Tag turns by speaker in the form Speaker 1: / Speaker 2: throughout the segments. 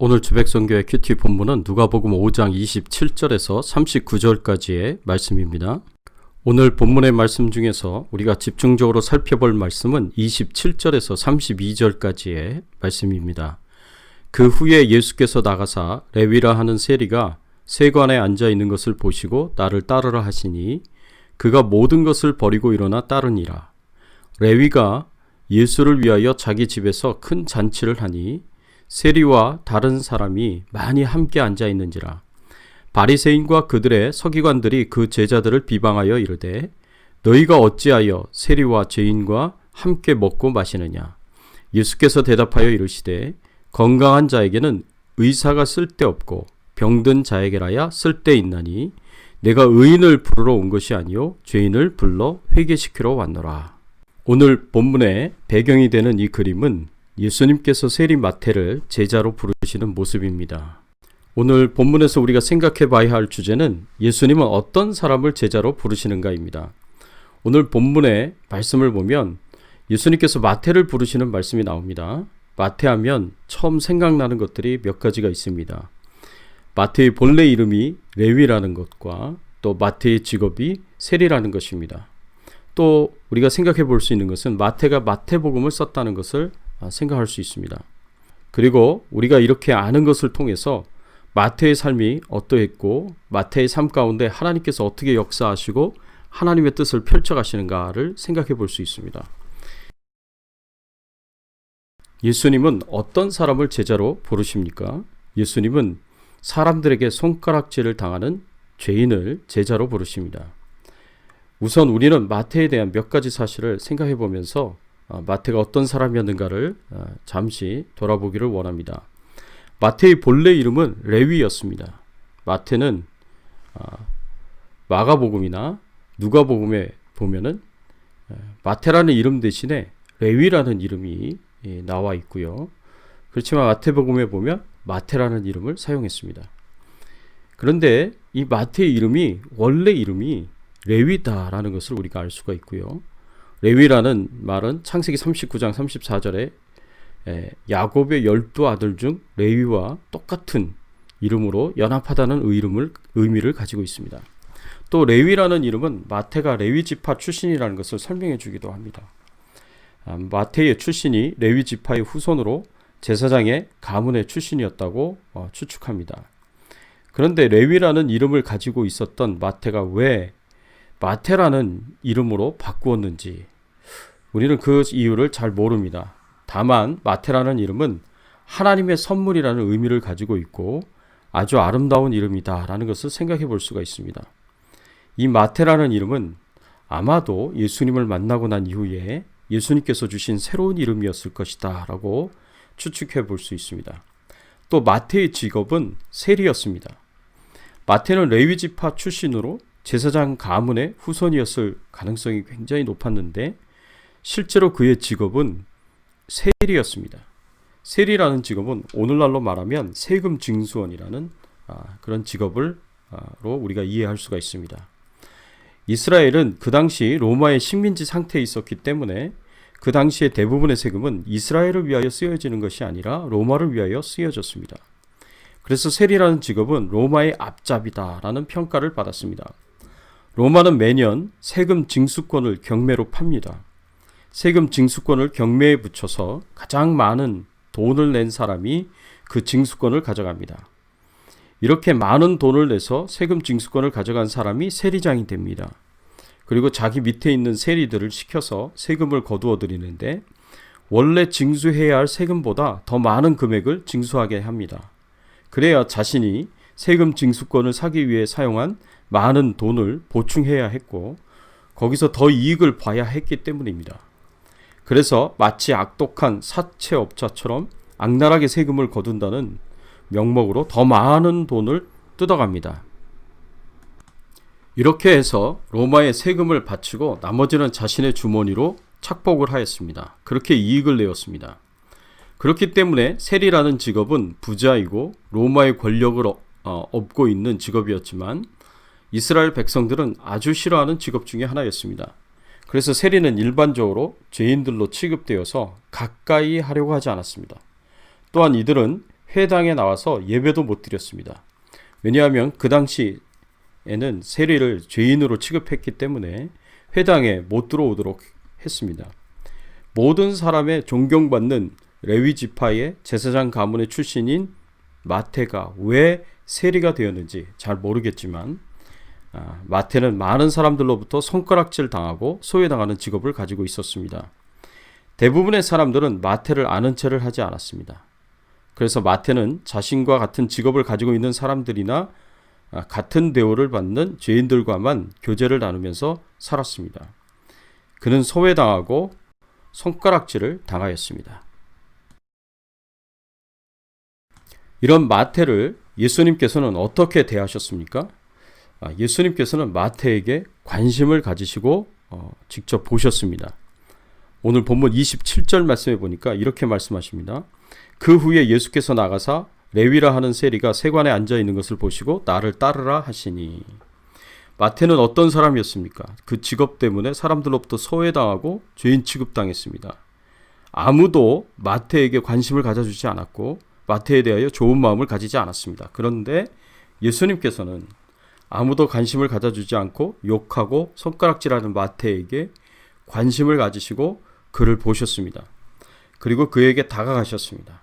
Speaker 1: 오늘 주백선교회 큐티 본문은 누가복음 5장 27절에서 39절까지의 말씀입니다. 오늘 본문의 말씀 중에서 우리가 집중적으로 살펴볼 말씀은 27절에서 32절까지의 말씀입니다. 그 후에 예수께서 나가사 레위라 하는 세리가 세관에 앉아 있는 것을 보시고 나를 따르라 하시니 그가 모든 것을 버리고 일어나 따르니라. 레위가 예수를 위하여 자기 집에서 큰 잔치를 하니 세리와 다른 사람이 많이 함께 앉아 있는지라. 바리새인과 그들의 서기관들이 그 제자들을 비방하여 이르되 너희가 어찌하여 세리와 죄인과 함께 먹고 마시느냐. 예수께서 대답하여 이르시되 건강한 자에게는 의사가 쓸데없고 병든 자에게라야 쓸데있나니 내가 의인을 부르러 온 것이 아니요 죄인을 불러 회개시키러 왔노라. 오늘 본문의 배경이 되는 이 그림은 예수님께서 세리 마태를 제자로 부르시는 모습입니다. 오늘 본문에서 우리가 생각해 봐야 할 주제는 예수님은 어떤 사람을 제자로 부르시는가입니다. 오늘 본문의 말씀을 보면 예수님께서 마태를 부르시는 말씀이 나옵니다. 마태하면 처음 생각나는 것들이 몇 가지가 있습니다. 마태의 본래 이름이 레위라는 것과 또 마태의 직업이 세리라는 것입니다. 또 우리가 생각해 볼 수 있는 것은 마태가 마태복음을 썼다는 것을 생각할 수 있습니다. 그리고 우리가 이렇게 아는 것을 통해서 마태의 삶이 어떠했고 마태의 삶 가운데 하나님께서 어떻게 역사하시고 하나님의 뜻을 펼쳐가시는가를 생각해 볼 수 있습니다. 예수님은 어떤 사람을 제자로 부르십니까? 예수님은 사람들에게 손가락질을 당하는 죄인을 제자로 부르십니다. 우선 우리는 마태에 대한 몇 가지 사실을 생각해 보면서 마태가 어떤 사람이었는가를 잠시 돌아보기를 원합니다. 마태의 본래 이름은 레위였습니다. 마태는 마가복음이나 누가복음에 보면은 마태라는 이름 대신에 레위라는 이름이 나와 있고요. 그렇지만 마태복음에 보면 마태라는 이름을 사용했습니다. 그런데 이 마태의 이름이 원래 이름이 레위다라는 것을 우리가 알 수가 있고요. 레위라는 말은 창세기 39장 34절에 야곱의 12아들 중 레위와 똑같은 이름으로 연합하다는 의미를 가지고 있습니다. 또 레위라는 이름은 마태가 레위 지파 출신이라는 것을 설명해 주기도 합니다. 마태의 출신이 레위 지파의 후손으로 제사장의 가문의 출신이었다고 추측합니다. 그런데 레위라는 이름을 가지고 있었던 마태가 왜 마태라는 이름으로 바꾸었는지 우리는 그 이유를 잘 모릅니다. 다만 마태라는 이름은 하나님의 선물이라는 의미를 가지고 있고 아주 아름다운 이름이다라는 것을 생각해 볼 수가 있습니다. 이 마태라는 이름은 아마도 예수님을 만나고 난 이후에 예수님께서 주신 새로운 이름이었을 것이다 라고 추측해 볼 수 있습니다. 또 마태의 직업은 세리였습니다. 마태는 레위 지파 출신으로 제사장 가문의 후손이었을 가능성이 굉장히 높았는데 실제로 그의 직업은 세리였습니다. 세리라는 직업은 오늘날로 말하면 세금 징수원이라는 그런 직업으로 우리가 이해할 수가 있습니다. 이스라엘은 그 당시 로마의 식민지 상태에 있었기 때문에 그 당시에 대부분의 세금은 이스라엘을 위하여 쓰여지는 것이 아니라 로마를 위하여 쓰여졌습니다. 그래서 세리라는 직업은 로마의 앞잡이다라는 평가를 받았습니다. 로마는 매년 세금 징수권을 경매로 팝니다. 세금 징수권을 경매에 붙여서 가장 많은 돈을 낸 사람이 그 징수권을 가져갑니다. 이렇게 많은 돈을 내서 세금 징수권을 가져간 사람이 세리장이 됩니다. 그리고 자기 밑에 있는 세리들을 시켜서 세금을 거두어 드리는데 원래 징수해야 할 세금보다 더 많은 금액을 징수하게 합니다. 그래야 자신이 세금 징수권을 사기 위해 사용한 많은 돈을 보충해야 했고 거기서 더 이익을 봐야 했기 때문입니다. 그래서 마치 악독한 사채업자처럼 악랄하게 세금을 거둔다는 명목으로 더 많은 돈을 뜯어갑니다. 이렇게 해서 로마에 세금을 바치고 나머지는 자신의 주머니로 착복을 하였습니다. 그렇게 이익을 내었습니다. 그렇기 때문에 세리라는 직업은 부자이고 로마의 권력을 업고 있는 직업이었지만 이스라엘 백성들은 아주 싫어하는 직업 중에 하나였습니다. 그래서 세리는 일반적으로 죄인들로 취급되어서 가까이 하려고 하지 않았습니다. 또한 이들은 회당에 나와서 예배도 못 드렸습니다. 왜냐하면 그 당시에는 세리를 죄인으로 취급했기 때문에 회당에 못 들어오도록 했습니다. 모든 사람의 존경받는 레위 지파의 제사장 가문의 출신인 마태가 왜 세리가 되었는지 잘 모르겠지만 마태는 많은 사람들로부터 손가락질 당하고 소외당하는 직업을 가지고 있었습니다. 대부분의 사람들은 마태를 아는 체를 하지 않았습니다. 그래서 마태는 자신과 같은 직업을 가지고 있는 사람들이나 같은 대우를 받는 죄인들과만 교제를 나누면서 살았습니다. 그는 소외당하고 손가락질을 당하였습니다. 이런 마태를 예수님께서는 어떻게 대하셨습니까? 예수님께서는 마태에게 관심을 가지시고 직접 보셨습니다. 오늘 본문 27절 말씀에 보니까 이렇게 말씀하십니다. 그 후에 예수께서 나가사 레위라 하는 세리가 세관에 앉아 있는 것을 보시고 나를 따르라 하시니. 마태는 어떤 사람이었습니까? 그 직업 때문에 사람들로부터 소외당하고 죄인 취급당했습니다. 아무도 마태에게 관심을 가져주지 않았고 마태에 대하여 좋은 마음을 가지지 않았습니다. 그런데 예수님께서는 아무도 관심을 가져주지 않고 욕하고 손가락질하는 마태에게 관심을 가지시고 그를 보셨습니다. 그리고 그에게 다가가셨습니다.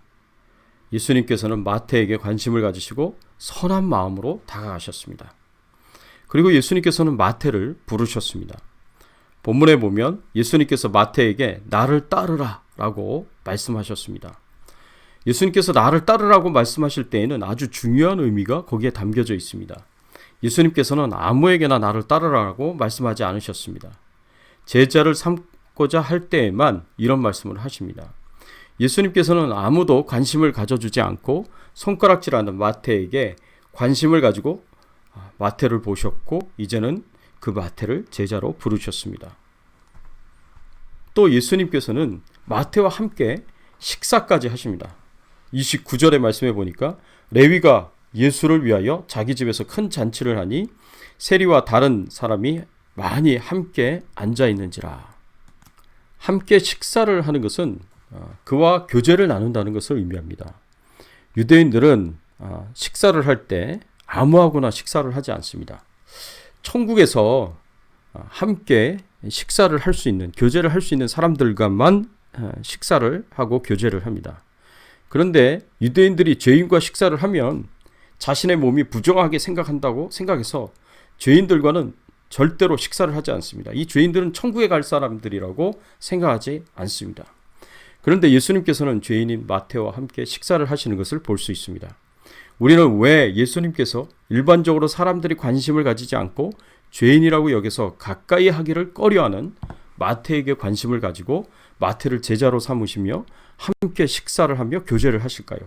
Speaker 1: 예수님께서는 마태에게 관심을 가지시고 선한 마음으로 다가가셨습니다. 그리고 예수님께서는 마태를 부르셨습니다. 본문에 보면 예수님께서 마태에게 나를 따르라 라고 말씀하셨습니다. 예수님께서 나를 따르라고 말씀하실 때에는 아주 중요한 의미가 거기에 담겨져 있습니다. 예수님께서는 아무에게나 나를 따르라고 말씀하지 않으셨습니다. 제자를 삼고자 할 때에만 이런 말씀을 하십니다. 예수님께서는 아무도 관심을 가져주지 않고 손가락질하는 마태에게 관심을 가지고 마태를 보셨고 이제는 그 마태를 제자로 부르셨습니다. 또 예수님께서는 마태와 함께 식사까지 하십니다. 29절의 말씀에 보니까 레위가 예수를 위하여 자기 집에서 큰 잔치를 하니 세리와 다른 사람이 많이 함께 앉아 있는지라. 함께 식사를 하는 것은 그와 교제를 나눈다는 것을 의미합니다. 유대인들은 식사를 할 때 아무하고나 식사를 하지 않습니다. 천국에서 함께 식사를 할 수 있는, 교제를 할 수 있는 사람들과만 식사를 하고 교제를 합니다. 그런데 유대인들이 죄인과 식사를 하면 자신의 몸이 부정하게 생각한다고 생각해서 죄인들과는 절대로 식사를 하지 않습니다. 이 죄인들은 천국에 갈 사람들이라고 생각하지 않습니다. 그런데 예수님께서는 죄인인 마태와 함께 식사를 하시는 것을 볼 수 있습니다. 우리는 왜 예수님께서 일반적으로 사람들이 관심을 가지지 않고 죄인이라고 여겨서 가까이 하기를 꺼려하는 마태에게 관심을 가지고 마태를 제자로 삼으시며 함께 식사를 하며 교제를 하실까요?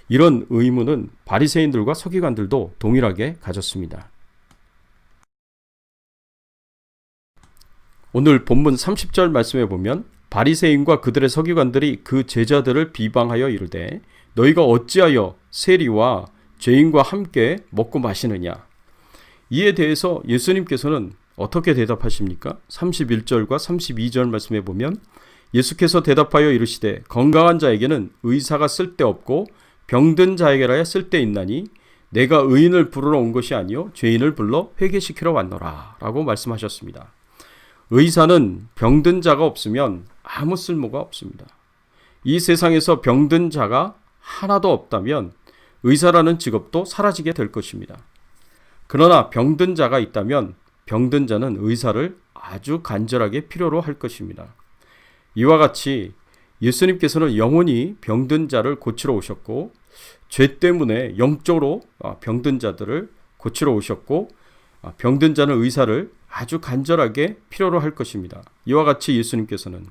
Speaker 1: 이런 의문은 바리새인들과 서기관들도 동일하게 가졌습니다. 오늘 본문 30절 말씀에 보면 바리새인과 그들의 서기관들이 그 제자들을 비방하여 이르되 너희가 어찌하여 세리와 죄인과 함께 먹고 마시느냐. 이에 대해서 예수님께서는 어떻게 대답하십니까? 31절과 32절 말씀에 보면 예수께서 대답하여 이르시되 건강한 자에게는 의사가 쓸데없고 병든 자에게라야 쓸데있나니 내가 의인을 부르러 온 것이 아니요 죄인을 불러 회개시키러 왔노라 라고 말씀하셨습니다. 의사는 병든 자가 없으면 아무 쓸모가 없습니다. 이 세상에서 병든 자가 하나도 없다면 의사라는 직업도 사라지게 될 것입니다. 그러나 병든 자가 있다면 병든 자는 의사를 아주 간절하게 필요로 할 것입니다. 이와 같이 예수님께서는 영원히 병든 자를 고치러 오셨고 죄 때문에 영적으로 병든 자들을 고치러 오셨고 병든 자는 의사를 아주 간절하게 필요로 할 것입니다. 이와 같이 예수님께서는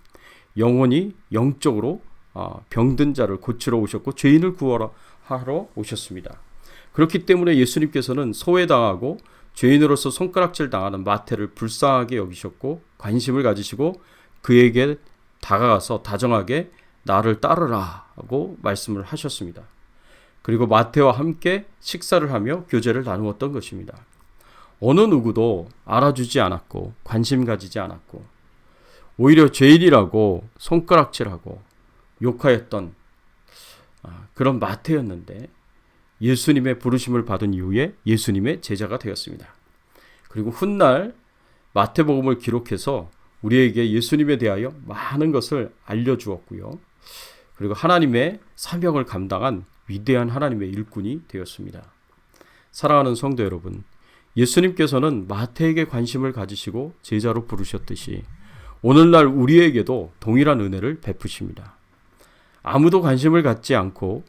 Speaker 1: 영원히 영적으로 병든 자를 고치러 오셨고 죄인을 구원하러 오셨습니다. 그렇기 때문에 예수님께서는 소외당하고 죄인으로서 손가락질 당하는 마태를 불쌍하게 여기셨고 관심을 가지시고 그에게 다가가서 다정하게 나를 따르라고 말씀을 하셨습니다. 그리고 마태와 함께 식사를 하며 교제를 나누었던 것입니다. 어느 누구도 알아주지 않았고 관심 가지지 않았고 오히려 죄인이라고 손가락질하고 욕하였던 그런 마태였는데 예수님의 부르심을 받은 이후에 예수님의 제자가 되었습니다. 그리고 훗날 마태복음을 기록해서 우리에게 예수님에 대하여 많은 것을 알려주었고요. 그리고 하나님의 사명을 감당한 위대한 하나님의 일꾼이 되었습니다. 사랑하는 성도 여러분, 예수님께서는 마태에게 관심을 가지시고 제자로 부르셨듯이 오늘날 우리에게도 동일한 은혜를 베푸십니다. 아무도 관심을 갖지 않고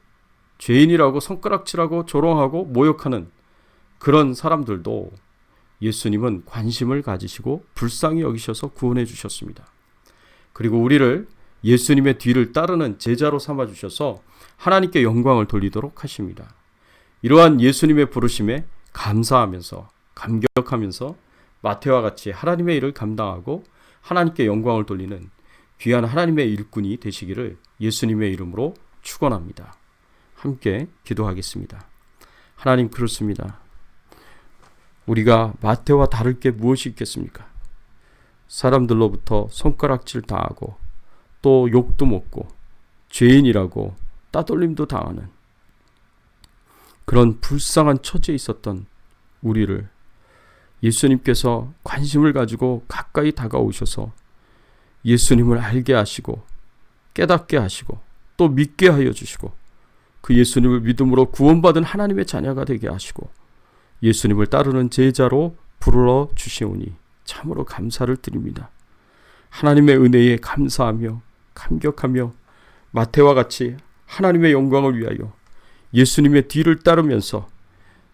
Speaker 1: 죄인이라고 손가락질하고 조롱하고 모욕하는 그런 사람들도 예수님은 관심을 가지시고 불쌍히 여기셔서 구원해 주셨습니다. 그리고 우리를 예수님의 뒤를 따르는 제자로 삼아 주셔서 하나님께 영광을 돌리도록 하십니다. 이러한 예수님의 부르심에 감사하면서 감격하면서 마태와 같이 하나님의 일을 감당하고 하나님께 영광을 돌리는 귀한 하나님의 일꾼이 되시기를 예수님의 이름으로 축원합니다. 함께 기도하겠습니다. 하나님, 그렇습니다. 우리가 마태와 다를 게 무엇이 있겠습니까? 사람들로부터 손가락질 당하고 또 욕도 먹고 죄인이라고 따돌림도 당하는 그런 불쌍한 처지에 있었던 우리를 예수님께서 관심을 가지고 가까이 다가오셔서 예수님을 알게 하시고 깨닫게 하시고 또 믿게 하여 주시고 그 예수님을 믿음으로 구원받은 하나님의 자녀가 되게 하시고 예수님을 따르는 제자로 부르러 주시오니 참으로 감사를 드립니다. 하나님의 은혜에 감사하며 감격하며 마태와 같이 하나님의 영광을 위하여 예수님의 뒤를 따르면서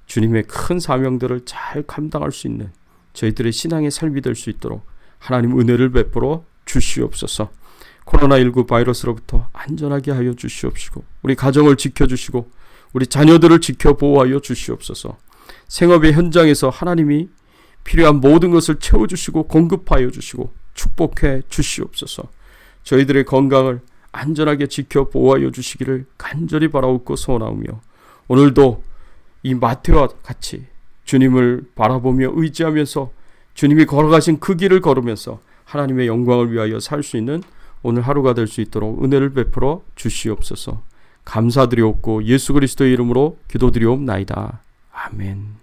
Speaker 1: 주님의 큰 사명들을 잘 감당할 수 있는 저희들의 신앙의 삶이 될 수 있도록 하나님 은혜를 베풀어 주시옵소서. 코로나19 바이러스로부터 안전하게 하여 주시옵시고 우리 가정을 지켜주시고 우리 자녀들을 지켜 보호하여 주시옵소서. 생업의 현장에서 하나님이 필요한 모든 것을 채워주시고 공급하여 주시고 축복해 주시옵소서. 저희들의 건강을 안전하게 지켜 보호하여 주시기를 간절히 바라옵고 소원하오며 오늘도 이 마태와 같이 주님을 바라보며 의지하면서 주님이 걸어가신 그 길을 걸으면서 하나님의 영광을 위하여 살 수 있는 오늘 하루가 될 수 있도록 은혜를 베풀어 주시옵소서. 감사드리옵고 예수 그리스도의 이름으로 기도드리옵나이다. 아멘.